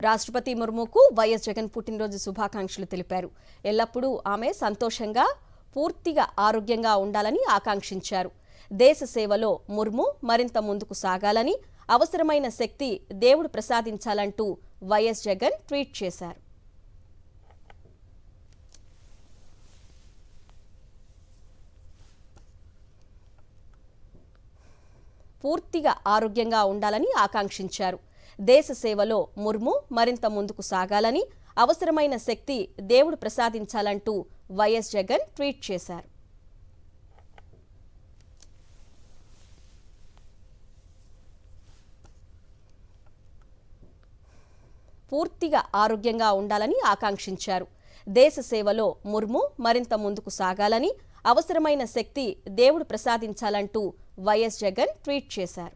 రాష్ట్రపతి ముర్ముకు వైఎస్ జగన్ పుట్టినరోజు శుభాకాంక్షలు తెలిపారు. ఎల్లప్పుడూ ఆమె సంతోషంగా, పూర్తిగా ఆరోగ్యంగా ఉండాలని ఆకాంక్షించారు. దేశ సేవలో ముర్ము మరింత ముందుకు సాగాలని, అవసరమైన శక్తి దేవుడు ప్రసాదించాలంటూ వైఎస్ జగన్ ట్వీట్ చేశారు. పూర్తిగా ఆరోగ్యంగా ఉండాలని ఆకాంక్షించారు. దేశ సేవలో ముర్ము మరింత ముందుకు సాగాలని, అవసరమైన శక్తి దేవుడు ప్రసాదించాలంటూ వైఎస్ జగన్ ట్వీట్ చేశారు. పూర్తిగా ఆరోగ్యంగా ఉండాలని ఆకాంక్షించారు. దేశ సేవలో ముర్ము మరింత ముందుకు సాగాలని, అవసరమైన శక్తి దేవుడు ప్రసాదించాలంటూ వైఎస్ జగన్ ట్వీట్ చేశారు.